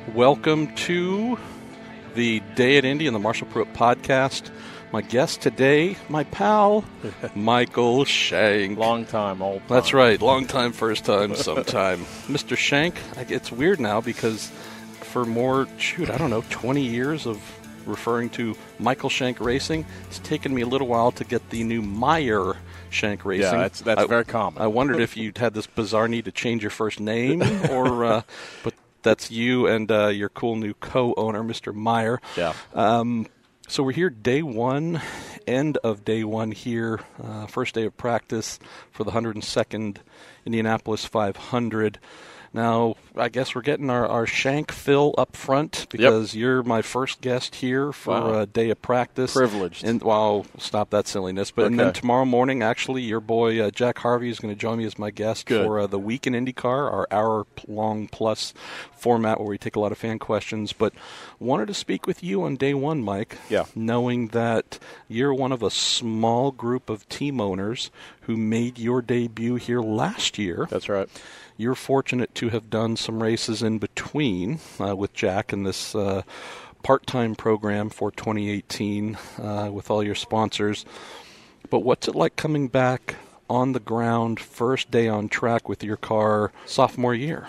Welcome to the Day at Indy and the Marshall Pruett Podcast. My guest today, my pal, Michael Shank. Long time, old time. That's right. Long time, first time, sometime. Mr. Shank, it's weird now because for 20 years of referring to Michael Shank Racing, it's taken me a little while to get the new Meyer Shank Racing. Yeah, that's very common. I wondered if you'd had this bizarre need to change your first name, but that's you and your cool new co-owner, Mr. Meyer. Yeah. So we're here day one, end of day one here, first day of practice for the 102nd Indianapolis 500. Now, I guess we're getting our Shank fill up front because You're my first guest here for a day of practice. Privileged. And, stop that silliness. But And then tomorrow morning, actually, your boy Jack Harvey is going to join me as my guest for the Week in IndyCar, our hour-long plus format where we take a lot of fan questions. But wanted to speak with you on day one, Mike, knowing that you're one of a small group of team owners who made your debut here last year. That's right. You're fortunate to have done some races in between with Jack in this part-time program for 2018 with all your sponsors. But what's it like coming back on the ground, first day on track with your car, sophomore year?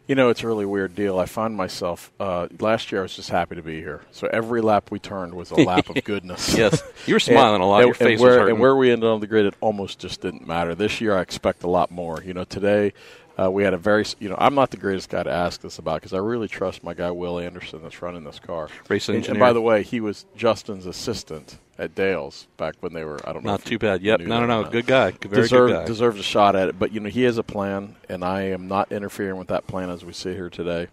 You know, it's a really weird deal. I find myself, last year I was just happy to be here. So every lap we turned was a lap of goodness. Yes, you were smiling a lot. Your face was hurting. And where we ended on the grid, it almost just didn't matter. This year I expect a lot more. You know, today we had a very, I'm not the greatest guy to ask this about because I really trust my guy Will Anderson that's running this car. Race engineer. And by the way, he was Justin's assistant at Dale's back when they were, I don't know. Not too bad. Yep. No. Good guy. Very good guy. Deserves a shot at it. But, he has a plan, and I am not interfering with that plan as we sit here today.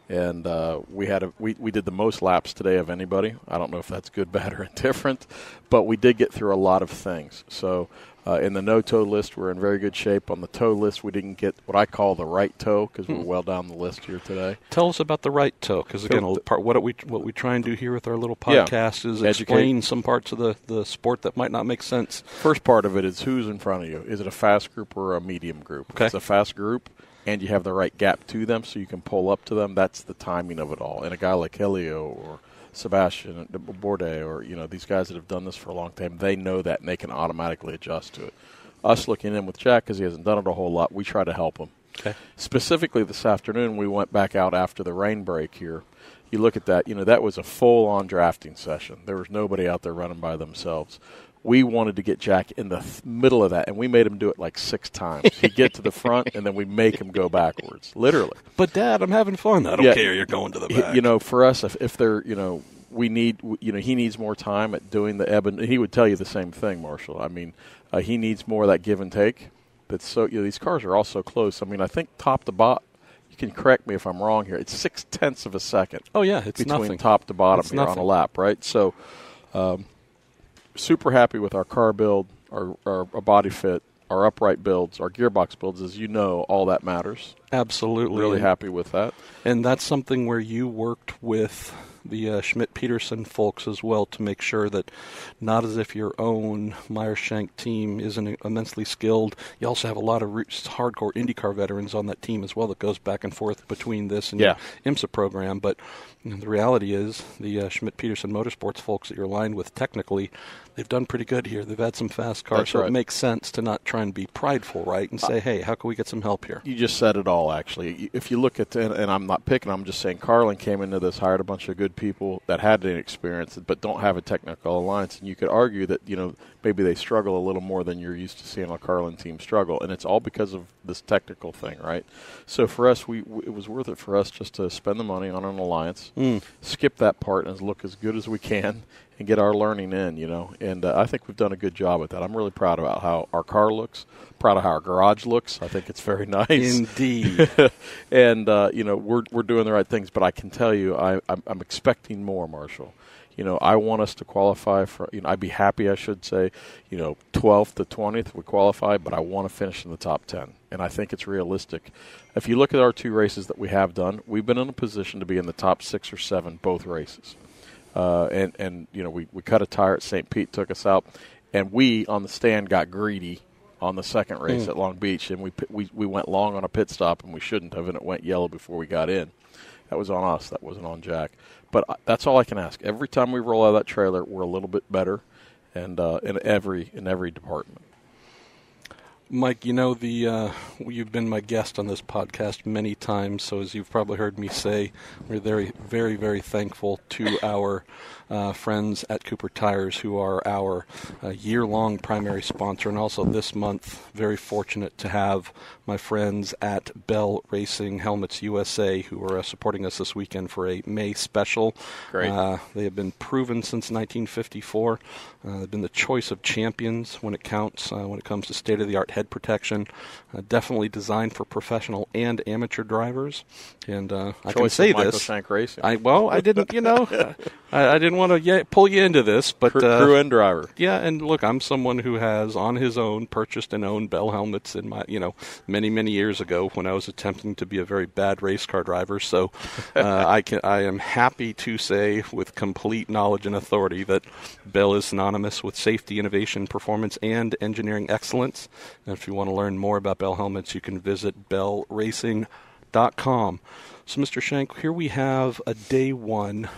And we did the most laps today of anybody. I don't know if that's good, bad, or indifferent, but we did get through a lot of things. So in the no-toe list, we're in very good shape. On the toe list, we didn't get what I call the right toe because we're well down the list here today. Tell us about the right toe because, again, what we try and do here with our little podcast is explain some parts of the sport that might not make sense. First part of it is who's in front of you. Is it a fast group or a medium group? Okay. If it's a fast group and you have the right gap to them so you can pull up to them, that's the timing of it all. And a guy like Helio or Sebastian Bourdais or, these guys that have done this for a long time, they know that and they can automatically adjust to it. Us looking in with Jack because he hasn't done it a whole lot, we try to help him. Okay. Specifically this afternoon, we went back out after the rain break here. You look at that, that was a full-on drafting session. There was nobody out there running by themselves. We wanted to get Jack in the middle of that, and we made him do it like 6 times. He'd get to the front, and then we make him go backwards, literally. But, Dad, I'm having fun. I don't care. You're going to the back. For us, if they're, we need, he needs more time at doing the ebb, and he would tell you the same thing, Marshall. I mean, he needs more of that give and take. That's so, these cars are all so close. I mean, I think top to bottom, you can correct me if I'm wrong here, it's 0.6 of a second. Oh, yeah, it's between nothing. Top to bottom it's here nothing. on a lap, right? So, super happy with our car build, our body fit, our upright builds, our gearbox builds. As you know, all that matters. Absolutely. Really happy with that. And that's something where you worked with the Schmidt Peterson folks as well to make sure that not as if your own Meyer Shank team isn't immensely skilled. You also have a lot of hardcore IndyCar veterans on that team as well that goes back and forth between this and your IMSA program. But the reality is the Schmidt Peterson Motorsports folks that you're aligned with technically, they've done pretty good here. They've had some fast cars. That's so right. It makes sense to not try and be prideful, right, and say, hey, how can we get some help here? You just said it all, actually. If you look at, and I'm not picking, I'm just saying Carlin came into this, hired a bunch of good people that had an experience but don't have a technical alliance. And you could argue that, maybe they struggle a little more than you're used to seeing a Carlin team struggle. And it's all because of this technical thing, right? So for us, it was worth it for us just to spend the money on an alliance, skip that part and look as good as we can and get our learning in, And I think we've done a good job at that. I'm really proud about how our car looks, proud of how our garage looks. I think it's very nice. Indeed. And, we're doing the right things. But I can tell you I'm expecting more, Marshall. I want us to qualify for, I'd be happy, I should say, 12th to 20th we qualify, but I want to finish in the top 10. And I think it's realistic. If you look at our 2 races that we have done, we've been in a position to be in the top 6 or 7 both races. We cut a tire at St. Pete, took us out, and we on the stand got greedy on the second race at Long Beach, and we went long on a pit stop, and we shouldn't have, and it went yellow before we got in. That was on us. That wasn't on Jack. But that's all I can ask. Every time we roll out of that trailer, we're a little bit better, and in every department. Mike, you've been my guest on this podcast many times, so as you've probably heard me say, we're very, very, very thankful to our friends at Cooper Tires, who are our year-long primary sponsor, and also this month, very fortunate to have my friends at Bell Racing Helmets USA, who are supporting us this weekend for a May special. Great. They have been proven since 1954. They've been the choice of champions when it counts, when it comes to state-of-the-art head protection. Definitely designed for professional and amateur drivers. And I can say Michael this. Shank Racing. I didn't, I didn't want to pull you into this, but crew and driver. Yeah, and look, I'm someone who has on his own purchased and owned Bell helmets in my, many, many years ago when I was attempting to be a very bad race car driver. So I am happy to say with complete knowledge and authority that Bell is synonymous with safety, innovation, performance, and engineering excellence. And if you want to learn more about Bell helmets, you can visit bellracing.com. So, Mr. Shank, here we have a day one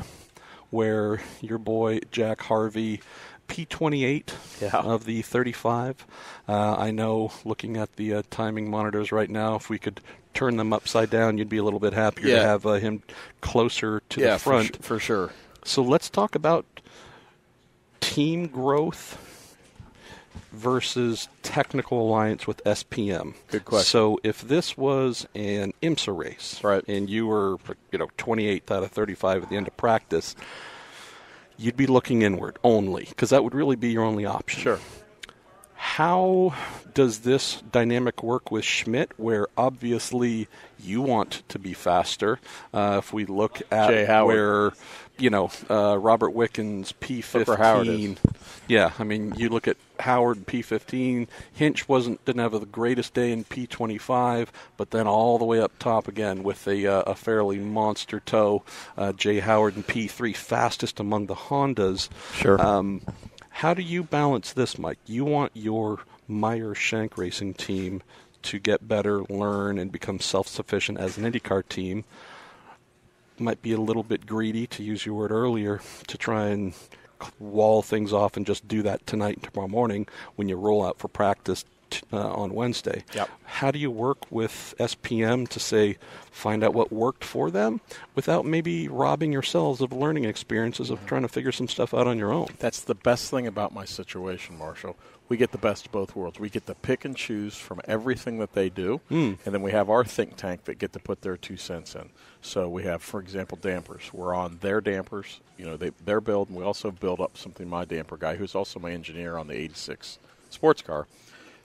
where your boy Jack Harvey, P28 of the 35. I know, looking at the timing monitors right now, if we could turn them upside down, you'd be a little bit happier to have him closer to the front. For sure. So let's talk about team growth versus technical alliance with SPM. Good question. So if this was an IMSA race, right, and you were 28th out of 35 at the end of practice, you'd be looking inward only, because that would really be your only option. Sure. How does this dynamic work with Schmidt, where obviously you want to be faster? If we look at where, Robert Wickens, P15. Yeah, I mean, you look at Howard, P15. Hinch didn't have the greatest day in P25, but then all the way up top again with a fairly monster toe. Jay Howard in P3, fastest among the Hondas. Sure. How do you balance this, Mike? You want your Meyer Shank Racing team to get better, learn, and become self-sufficient as an IndyCar team. Might be a little bit greedy, to use your word earlier, to try and wall things off and just do that tonight and tomorrow morning when you roll out for practice on Wednesday. Yep. How do you work with SPM to find out what worked for them without maybe robbing yourselves of learning experiences of trying to figure some stuff out on your own? That's the best thing about my situation, Marshall. We get the best of both worlds. We get to pick and choose from everything that they do, and then we have our think tank that get to put their 2 cents in. So we have, for example, dampers. We're on their dampers. Their build, and we also build up something my damper guy, who's also my engineer on the 86 sports car,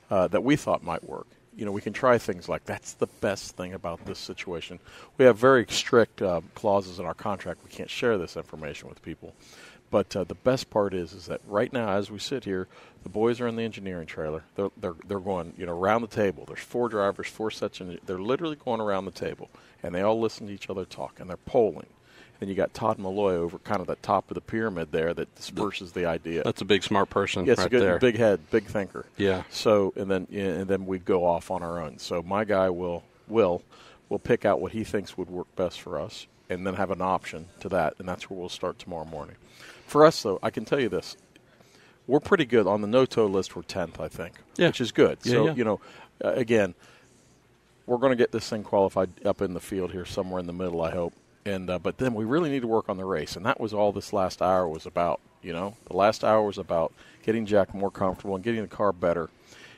that we thought might work. We can try things like that's the best thing about this situation. We have very strict clauses in our contract. We can't share this information with people. But the best part is that right now, as we sit here, the boys are in the engineering trailer. They're going around the table. There's 4 drivers, 4 sets, and they're literally going around the table, and they all listen to each other talk, and they're polling. And you got Todd Malloy over kind of the top of the pyramid there that disperses the idea. That's a big smart person, yes, right a good, there. Big head, big thinker. Yeah. So and then we go off on our own. So my guy will pick out what he thinks would work best for us, and then have an option to that, and that's where we'll start tomorrow morning. For us, though, I can tell you this. We're pretty good. On the no-toe list, we're 10th, I think, which is good. Yeah, so, again, we're going to get this thing qualified up in the field here somewhere in the middle, I hope. And but then we really need to work on the race, and that was all this last hour was about. The last hour was about getting Jack more comfortable and getting the car better.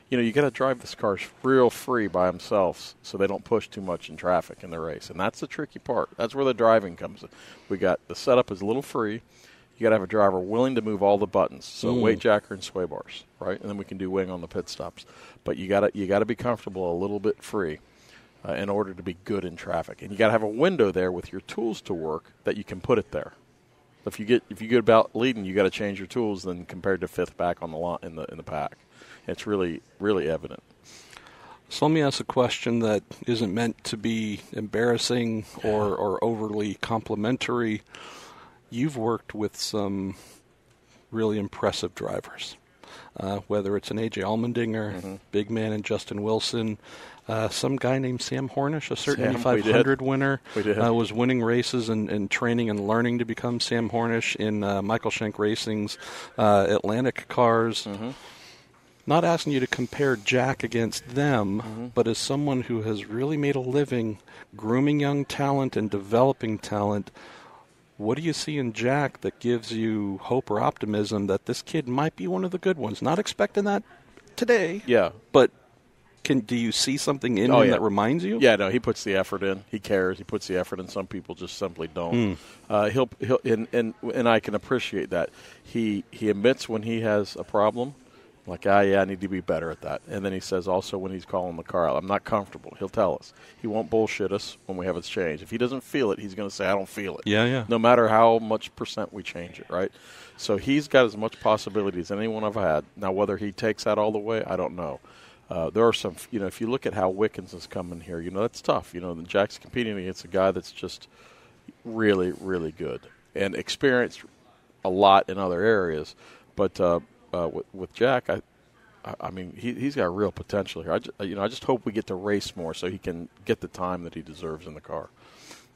You got to drive this car real free by themselves so they don't push too much in traffic in the race, and that's the tricky part. That's where the driving comes in. We got the setup is a little free. You got to have a driver willing to move all the buttons. So weight jacker and sway bars, right? And then we can do wing on the pit stops. But you got to be comfortable a little bit free in order to be good in traffic. And you got to have a window there with your tools to work that you can put it there. If you get about leading, you got to change your tools then compared to 5th back on the line in the pack. It's really, really evident. So let me ask a question that isn't meant to be embarrassing or overly complimentary. You've worked with some really impressive drivers, whether it's an A.J. Allmendinger, big man, and Justin Wilson. Some guy named Sam Hornish, a certain Indy Sam, 500 winner, We did. was winning races and training and learning to become Sam Hornish in Michael Shank Racing's Atlantic cars. Mm-hmm. Not asking you to compare Jack against them, but as someone who has really made a living grooming young talent and developing talent, what do you see in Jack that gives you hope or optimism that this kid might be one of the good ones? Not expecting that today, but do you see something in him that reminds you? Yeah, no, he puts the effort in. He cares. He puts the effort in. Some people just simply don't. He'll and I can appreciate that. He admits when he has a problem. Like, I need to be better at that. And then he says also when he's calling the car out, I'm not comfortable. He'll tell us. He won't bullshit us when we have it changed. If he doesn't feel it, he's going to say, I don't feel it. Yeah. No matter how much percent we change it, right? So he's got as much possibility as anyone I've had. Now, whether he takes that all the way, I don't know. There are some, if you look at how Wickens has come in here, that's tough. Jack's competing against a guy that's just really, really good and experienced a lot in other areas. But with Jack, I mean, he's got real potential here. I just hope we get to race more so he can get the time that he deserves in the car.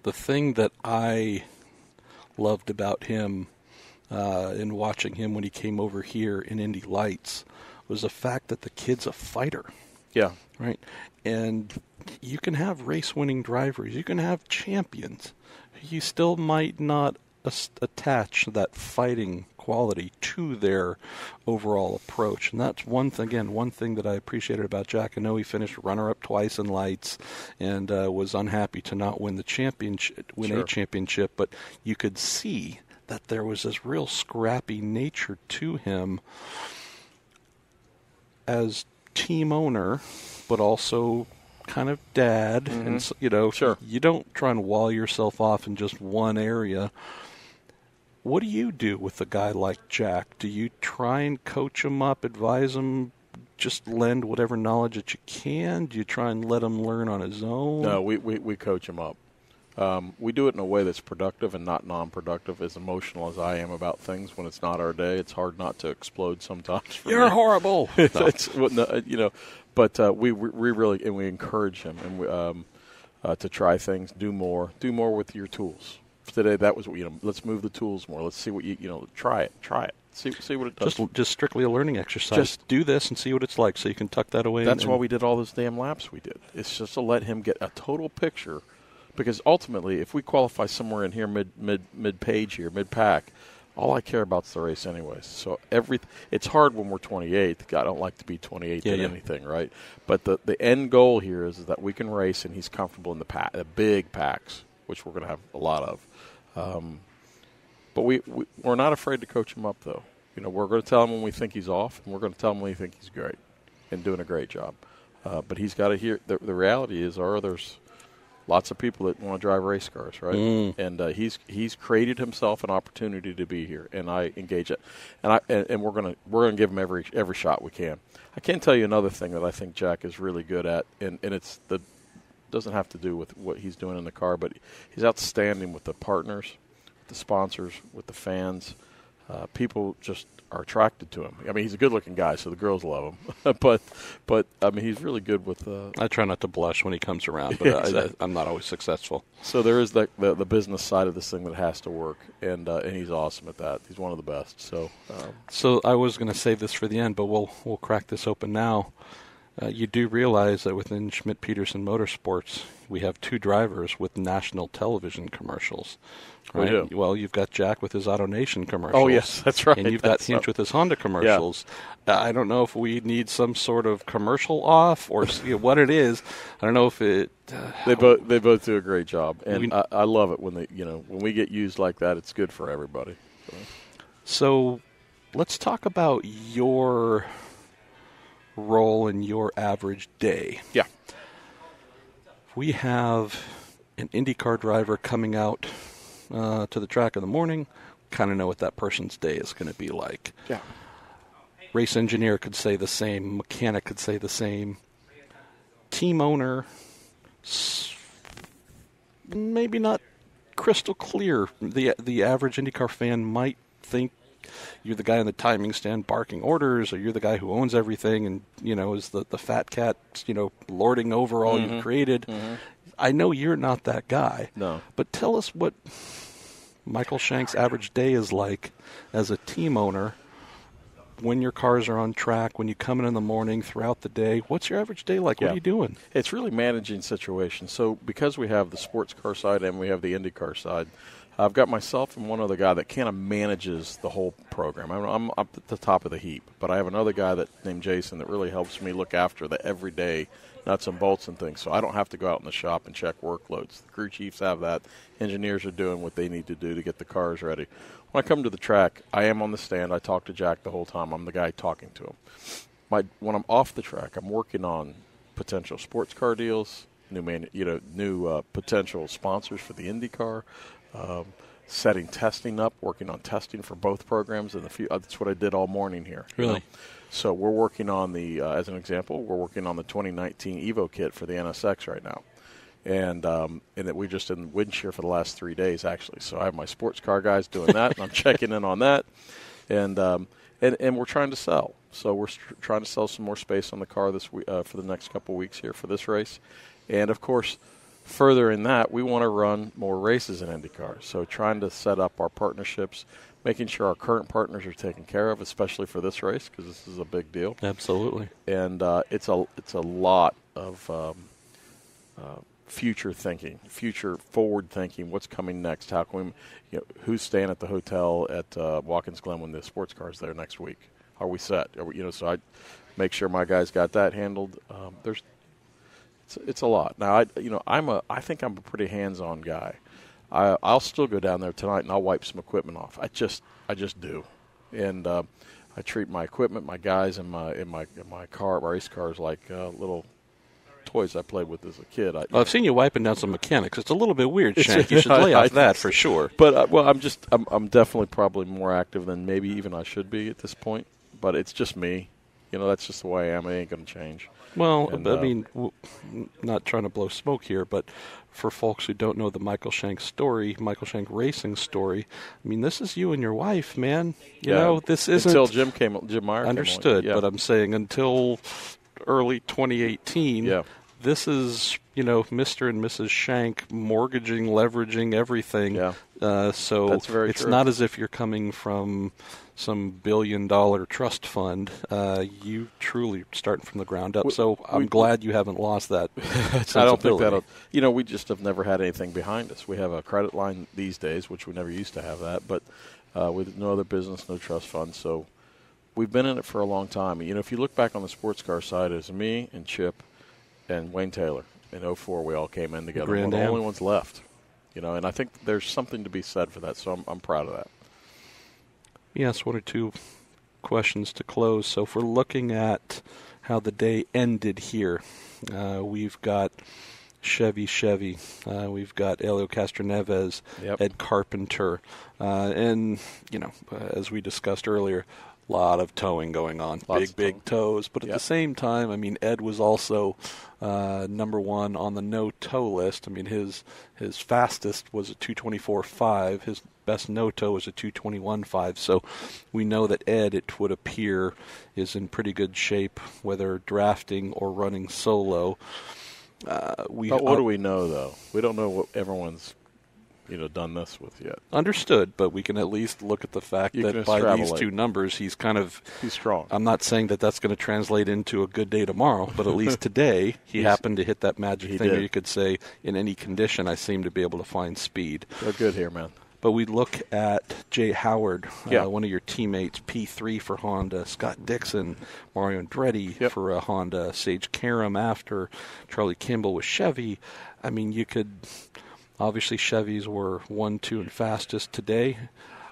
The thing that I loved about him in watching him when he came over here in Indy Lights was the fact that the kid's a fighter. Yeah. Right? And you can have race-winning drivers. You can have champions. You still might not attach that fighting quality to their overall approach. And that's one thing that I appreciated about Jack. I know he finished runner-up twice in Lights and was unhappy to not win the championship, a championship, but you could see that there was this real scrappy nature to him as team owner, but also kind of dad. And you don't try and wall yourself off in just one area. What do you do with a guy like Jack? Do you try and coach him up, advise him, just lend whatever knowledge that you can? Do you try and let him learn on his own? No, we coach him up. We do it in a way that's productive and not non-productive. As emotional as I am about things, when it's not our day, it's hard not to explode sometimes. You're horrible. But we really and we encourage him and to try things, do more with your tools. Today, that was let's move the tools more. Let's see what try it. See what it does. Just strictly a learning exercise. Just do this and see what it's like, so you can tuck that away. That's why we did all those damn laps we did. It's just to let him get a total picture. Because ultimately, if we qualify somewhere in here mid-page here, mid-pack, all I care about is the race anyways. So it's hard when we're 28th. I don't like to be 28th in anything, right? But the end goal here is that we can race and he's comfortable in the big packs, which we're going to have a lot of. But we're not afraid to coach him up, though. We're going to tell him when we think he's off, and we're going to tell him when we think he's great and doing a great job. But he's got to hear the reality is there's lots of people that want to drive race cars, right? And he's created himself an opportunity to be here, and I engage it, and we're gonna give him every shot we can. I can tell you another thing that I think Jack is really good at, and it's doesn't have to do with what he's doing in the car, but he's outstanding with the partners, with the sponsors, with the fans. People just are attracted to him. I mean, he's a good-looking guy, so the girls love him. but I mean, he's really good with. I try not to blush when he comes around, but exactly. I'm not always successful. So there is the business side of this thing that has to work, and he's awesome at that. He's one of the best. So I was going to save this for the end, but we'll crack this open now. You do realize that within Schmidt Peterson Motorsports, we have two drivers with national television commercials. Right? We do. Well, you've got Jack with his AutoNation commercials. Oh, yes, that's right. And you've got Hinch with his Honda commercials. Yeah. I don't know if we need some sort of commercial off or what it is. I don't know if it. They both do a great job, and I love it when when we get used like that. It's good for everybody. So let's talk about your role in your average day. Yeah. We have an IndyCar driver coming out to the track in the morning. Kind of know what that person's day is going to be like. Yeah. Race engineer could say the same. Mechanic could say the same. Team owner, maybe not crystal clear. The average IndyCar fan might think you're the guy in the timing stand barking orders, or you're the guy who owns everything and, is the fat cat, lording over all you've created. Mm-hmm. I know you're not that guy. No. But tell us what Michael Shank's average day is like as a team owner when your cars are on track, when you come in the morning, throughout the day. What's your average day like? What are you doing? It's really managing situations. So because we have the sports car side and we have the IndyCar side, I've got myself and one other guy that kind of manages the whole program. I'm up at the top of the heap, but I have another guy named Jason that really helps me look after the everyday nuts and bolts and things. So I don't have to go out in the shop and check workloads. The crew chiefs have that. Engineers are doing what they need to do to get the cars ready. When I come to the track, I am on the stand. I talk to Jack the whole time. I'm the guy talking to him. When I'm off the track, I'm working on potential sports car deals, new potential sponsors for the IndyCar, setting testing up, working on testing for both programs. And that's what I did all morning here. Really? So we're working on as an example, we're working on the 2019 Evo kit for the NSX right now. And that we just in wind shear for the last 3 days, actually. So I have my sports car guys doing that, and I'm checking in on that. And we're trying to sell. So we're trying to sell some more space on the car this week, for the next couple of weeks here for this race. And, of course, further in that, we want to run more races in IndyCar. So trying to set up our partnerships, making sure our current partners are taken care of, especially for this race, because this is a big deal. Absolutely. And it's a lot of future thinking, future forward thinking. What's coming next? How can we, who's staying at the hotel at Watkins Glen when the sports car's there next week? Are we set? So I make sure my guys got that handled. It's a lot. Now I think I'm a pretty hands-on guy. I'll still go down there tonight and I'll wipe some equipment off. I just do, and I treat my equipment, my guys, and my race cars like little toys I played with as a kid. I've seen you wiping down some mechanics. It's a little bit weird, Shank. You should lay off that for sure. But I'm definitely probably more active than maybe even I should be at this point. But it's just me. That's just the way I am. It ain't going to change. Well, I mean, not trying to blow smoke here, but for folks who don't know the Michael Shank story, Michael Shank racing story, I mean, this is you and your wife, man. This isn't until Jim Meyer understood. Came on. But I'm saying until early 2018. Yeah. This is, Mr. and Mrs. Shank mortgaging, leveraging everything. Yeah. So that's very it's true. not as if you're coming from some $billion trust fund. You truly starting from the ground up. So I'm glad you haven't lost that sensibility. I don't think that'll. We just have never had anything behind us. We have a credit line these days, which we never used to have that. But with no other business, no trust fund. So we've been in it for a long time. If you look back on the sports car side, it was me and Chip and Wayne Taylor. In 2004, we all came in together. We're the only ones left. And I think there's something to be said for that, so I'm proud of that. Yes, one or two questions to close. So if we're looking at how the day ended here, we've got Chevy, we've got Elio Castroneves, yep. Ed Carpenter, and, as we discussed earlier, a lot of towing going on, big tows. But at the same time, I mean, Ed was also number one on the no-tow list. I mean, his fastest was a 224.5. His best no-tow was a 221.5. So we know that Ed, it would appear, is in pretty good shape, whether drafting or running solo. But what do we know, though? We don't know what everyone's done this with yet. Understood, but we can at least look at the fact that by these two numbers, he's strong. I'm not saying that that's going to translate into a good day tomorrow, but at least today he happened to hit that magic thing where you could say, in any condition, I seem to be able to find speed. They're good here, man. But we look at Jay Howard, one of your teammates, P3 for Honda, Scott Dixon, Mario Andretti for Honda, Sage Karam after, Charlie Kimball with Chevy. I mean, you could... Obviously, Chevys were 1, 2, and fastest today,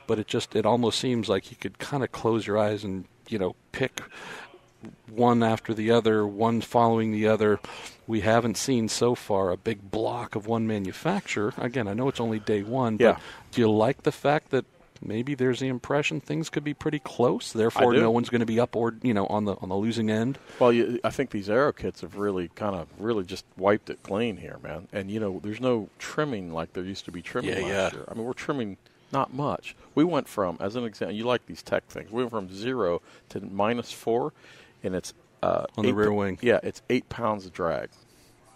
but it almost seems like you could kind of close your eyes and, pick one after the other, one following the other. We haven't seen so far a big block of one manufacturer. Again, I know it's only day one, but do you like the fact that maybe there's the impression things could be pretty close, therefore no one's going to be up or on the losing end? Well, I think these aero kits have really just wiped it clean here, man. And there's no trimming like there used to be trimming last year. I mean, we're trimming Not much. We went from, as an example, you like these tech things, we went from 0 to -4, and it's on the rear wing. Yeah, it's 8 pounds of drag.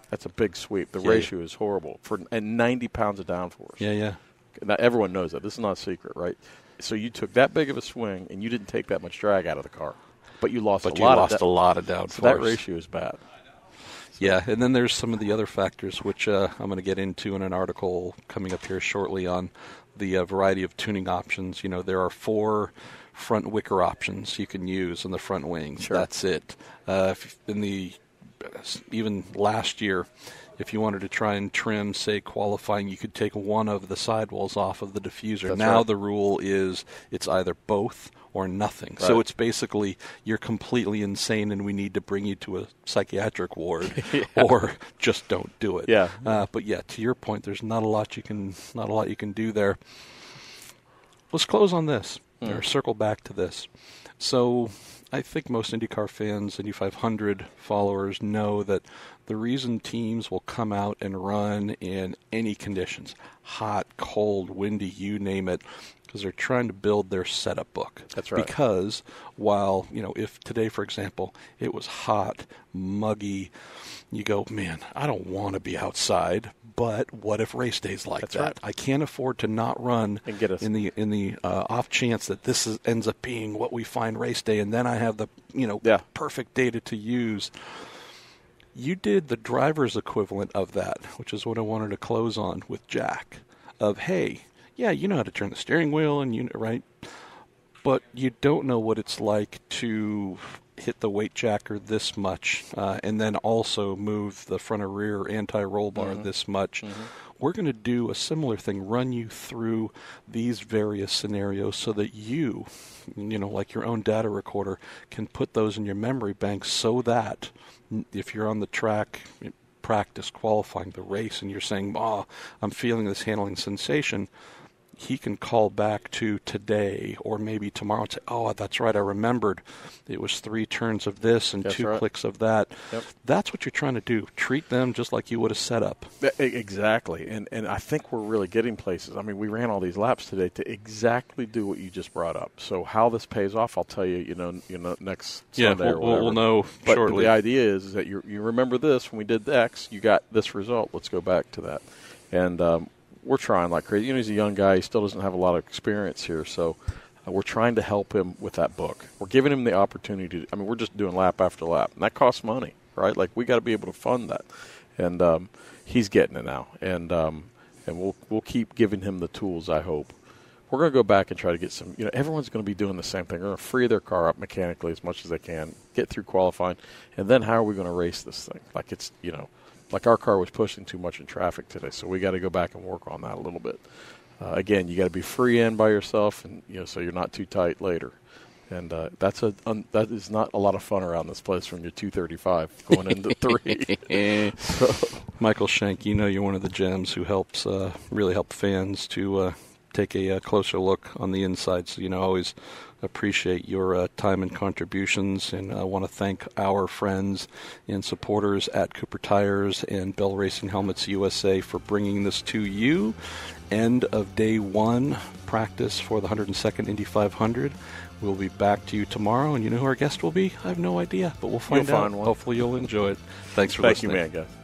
That's a big sweep. The ratio is horrible and 90 pounds of downforce. Yeah. Now, everyone knows that. This is not a secret, right? So you took that big of a swing, and you didn't take that much drag out of the car, but you lost a lot of downforce. So that ratio is bad. Yeah, and then there's some of the other factors, which I'm going to get into in an article coming up here shortly on the variety of tuning options. You know, there are 4 front wicker options you can use on the front wing. Sure. That's it. Even last year, if you wanted to try and trim, say, qualifying, you could take one of the sidewalls off of the diffuser. That's now right. the rule is it's either both or nothing. Right. So it's basically you're completely insane and we need to bring you to a psychiatric ward or just don't do it. Yeah. But yeah, to your point, there's not a lot you can do there. Let's close on this or circle back to this. So I think most IndyCar fans, Indy 500 followers know that the reason teams will come out and run in any conditions, hot, cold, windy, you name it, because they're trying to build their setup book. That's right. Because while, if today, for example, it was hot, muggy, you go, man, I don't want to be outside, but what if race day's like That's that? right. I can't afford to not run and get us in the off chance that this ends up being what we find race day, and then I have the perfect data to use. You did the driver's equivalent of that, which is what I wanted to close on with Jack. Of hey, yeah, you know how to turn the steering wheel, and right, but you don't know what it's like to hit the weight jacker this much, and then also move the front or rear anti-roll bar this much. We're going to do a similar thing, run you through these various scenarios so that you, like your own data recorder, can put those in your memory bank so that if you're on the track, practice, qualifying the race, and you're saying, I'm feeling this handling sensation, he can call back to today or maybe tomorrow and say, that's right, I remembered. It was 3 turns of this and 2 clicks of that. Yep. That's what you're trying to do. Treat them just like you would have set up. Exactly. And I think we're really getting places. I mean, we ran all these laps today to exactly do what you just brought up. So how this pays off, I'll tell you, next Sunday or whatever. We'll know but shortly. The idea is that you remember this when we did X, you got this result. Let's go back to that. And we're trying like crazy. He's a young guy. He still doesn't have a lot of experience here. So we're trying to help him with that book. We're giving him the opportunity to, we're just doing lap after lap. And that costs money, right? Like, we got to be able to fund that. And he's getting it now. And we'll keep giving him the tools, I hope. We're going to go back and try to get some, everyone's going to be doing the same thing. They're going to free their car up mechanically as much as they can, get through qualifying. And then how are we going to race this thing? Like, it's, like our car was pushing too much in traffic today, so we got to go back and work on that a little bit. Again, you got to be free in by yourself, and so you're not too tight later. And that is not a lot of fun around this place when you're 235 going into 3. Michael Shank, you're one of the gems who helps really help fans to take a closer look on the inside. So always appreciate your time and contributions, and I want to thank our friends and supporters at Cooper Tires and Bell Racing Helmets USA for bringing this to you. End of day 1 practice for the 102nd Indy 500. We'll be back to you tomorrow, and you know who our guest will be? I have no idea, but we'll find out. Find one. Hopefully you'll enjoy it. Thanks for listening. Thank you, man, guys.